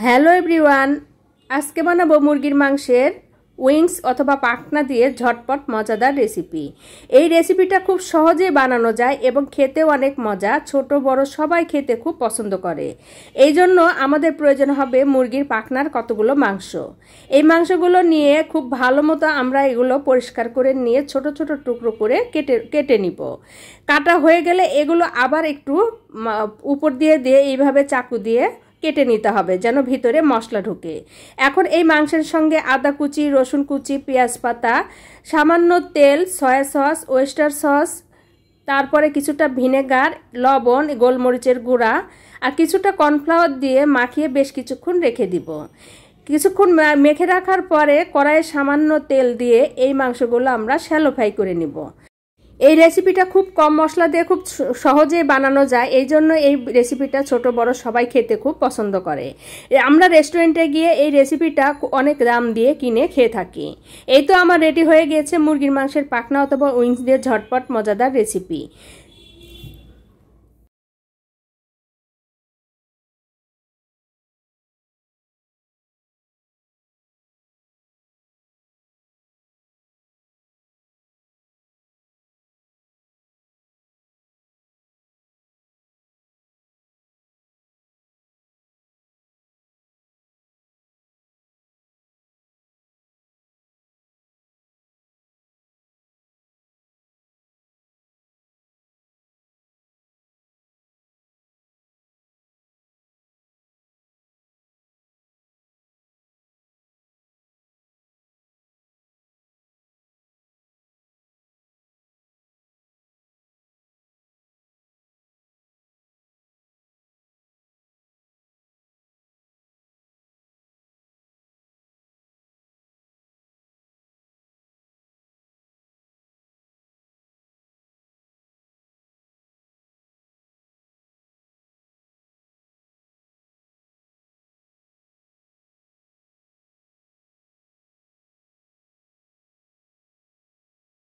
Hello everyone, আজকে বানাবো মুরগির মাংসের উইংস অথবা পাখনা দিয়ে ঝটপট মজাদার রেসিপি। এই রেসিপিটা খুব সহজেই বানানো যায় এবং খেতেও অনেক মজা, ছোট বড় সবাই খেতে খুব পছন্দ করে। এই জন্য আমাদের প্রয়োজন হবে মুরগির পাখনার কতগুলো মাংস। এই মাংসগুলো নিয়ে খুব ভালো মতো আমরা এগুলো পরিষ্কার করে নিয়ে ছোট ছোট টুকরো করে কেটে নিব। কাটা হয়ে গেলে এগুলো আবার একটু উপর দিয়ে এইভাবে চাকু দিয়ে কেটে নিতে হবে যেন ভিতরে মশলা ঢোকে। এখন এই মাংসের সঙ্গে আদা কুচি, রসুন কুচি, পেঁয়াজ পাতা, সামান্য তেল, সয়া সস, ওয়েস্টার সস, তারপরে কিছুটা ভিনেগার, লবণ, গোলমরিচের গুঁড়া আর কিছুটা কর্নফ্লাওয়ার দিয়ে মাখিয়ে বেশ কিছুক্ষণ রেখে দিব। কিছুক্ষণ মেখে রাখার পরে কড়াইয়ে সামান্য তেল দিয়ে এই মাংসগুলো আমরা শ্যালো ফ্রাই করে নিব। এই রেসিপিটা খুব কম মশলা দিয়ে খুব সহজেই বানানো যায়, এই জন্য এই রেসিপিটা ছোট বড় সবাই খেতে খুব পছন্দ করে। আমরা রেস্টুরেন্টে গিয়ে এই রেসিপিটা অনেক দাম দিয়ে কিনে খেয়ে থাকি। এই তো আমার রেডি হয়ে গিয়েছে মুরগির মাংসের পাখনা অথবা উইংস দিয়ে ঝটপট মজাদার রেসিপি।